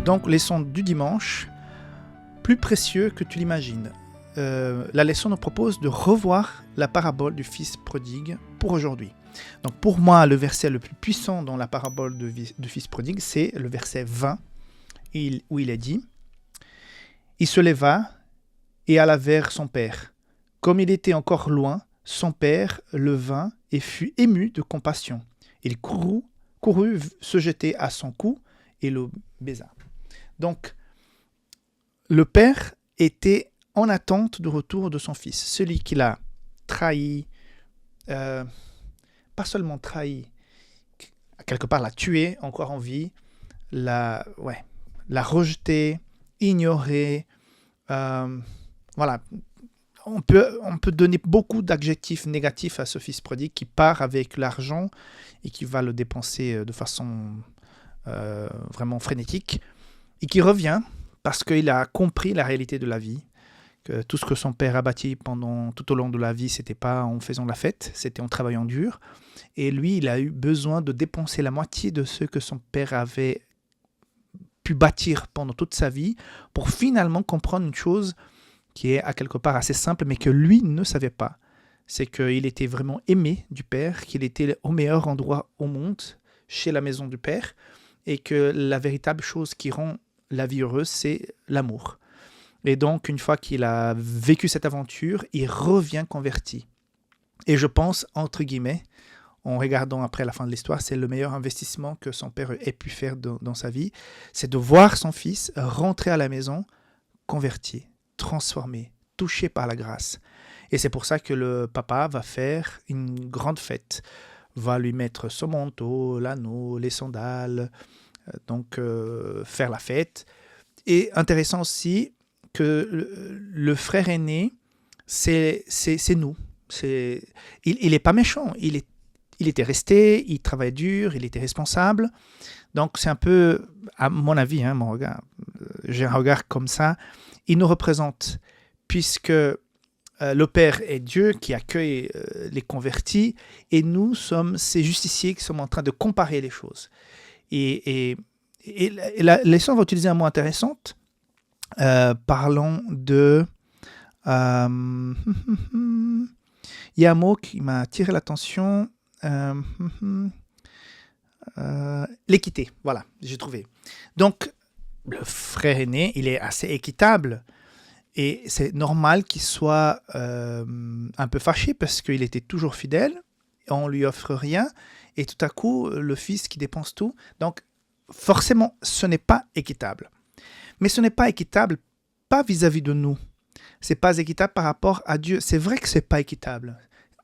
Donc, leçon du dimanche, plus précieux que tu l'imagines. La leçon nous propose de revoir la parabole du fils prodigue pour aujourd'hui. Donc pour moi, le verset le plus puissant dans la parabole du fils prodigue, c'est le verset 20, où il est dit « Il se leva et alla vers son père. Comme il était encore loin, son père le vint et fut ému de compassion. Il courut se jeter à son cou et le baisa. » Donc, le père était en attente du retour de son fils, celui qui l'a trahi, pas seulement trahi, quelque part l'a tué encore en vie, l'a rejeté, ignoré. Voilà, on peut donner beaucoup d'adjectifs négatifs à ce fils prodigue qui part avec l'argent et qui va le dépenser de façon vraiment frénétique et qui revient parce qu'il a compris la réalité de la vie. Que tout ce que son père a bâti tout au long de la vie, c'était pas en faisant la fête, c'était en travaillant dur. Et lui, il a eu besoin de dépenser la moitié de ce que son père avait pu bâtir pendant toute sa vie pour finalement comprendre une chose qui est à quelque part assez simple, mais que lui ne savait pas. C'est qu'il était vraiment aimé du père, qu'il était au meilleur endroit au monde, chez la maison du père, et que la véritable chose qui rend la vie heureuse, c'est l'amour. Et donc, une fois qu'il a vécu cette aventure, il revient converti. Et je pense, entre guillemets, en regardant après la fin de l'histoire, c'est le meilleur investissement que son père ait pu faire dans sa vie, c'est de voir son fils rentrer à la maison converti, transformé, touché par la grâce. Et c'est pour ça que le papa va faire une grande fête, va lui mettre son manteau, l'anneau, les sandales, donc faire la fête. Et intéressant aussi, que le frère aîné, c'est nous. Il n'est pas méchant. Il était resté, il travaillait dur, il était responsable. Donc c'est un peu, à mon avis, mon regard, j'ai un regard comme ça, il nous représente, puisque le Père est Dieu qui accueille les convertis, et nous sommes ces justiciers qui sommes en train de comparer les choses. Et la leçon va utiliser un mot intéressant. Parlons de... il y a un mot qui m'a attiré l'attention. L'équité, voilà, j'ai trouvé. Donc, le frère aîné, il est assez équitable. Et c'est normal qu'il soit un peu fâché parce qu'il était toujours fidèle. On ne lui offre rien. Et tout à coup, le fils qui dépense tout. Donc, forcément, ce n'est pas équitable. Mais ce n'est pas équitable, pas vis-à-vis de nous. Ce n'est pas équitable par rapport à Dieu. C'est vrai que ce n'est pas équitable.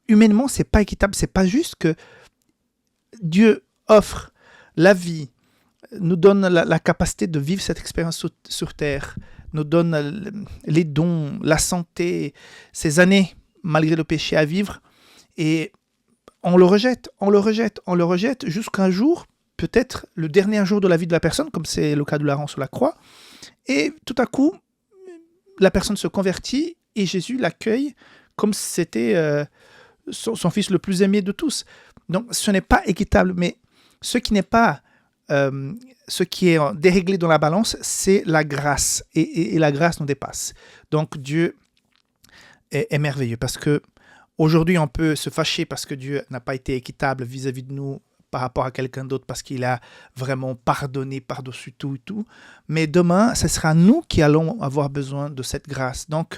Humainement, ce n'est pas équitable. Ce n'est pas juste que Dieu offre la vie, nous donne la capacité de vivre cette expérience sur Terre, nous donne les dons, la santé, ces années, malgré le péché à vivre. Et on le rejette jusqu'à un jour, peut-être le dernier jour de la vie de la personne, comme c'est le cas de Laurent sur la croix. Et tout à coup, la personne se convertit et Jésus l'accueille comme si c'était son fils le plus aimé de tous. Donc, ce n'est pas équitable, mais ce qui est déréglé dans la balance, c'est la grâce. Et la grâce nous dépasse. Donc, Dieu est merveilleux parce que aujourd'hui, on peut se fâcher parce que Dieu n'a pas été équitable vis-à-vis de nous par rapport à quelqu'un d'autre parce qu'il a vraiment pardonné par-dessus tout et tout. Mais demain, ce sera nous qui allons avoir besoin de cette grâce. Donc,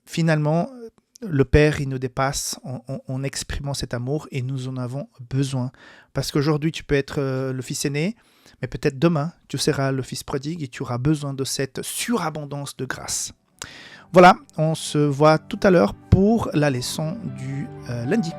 finalement, le Père, il nous dépasse en exprimant cet amour et nous en avons besoin. Parce qu'aujourd'hui, tu peux être le fils aîné, mais peut-être demain, tu seras le fils prodigue et tu auras besoin de cette surabondance de grâce. Voilà, on se voit tout à l'heure pour la leçon du lundi.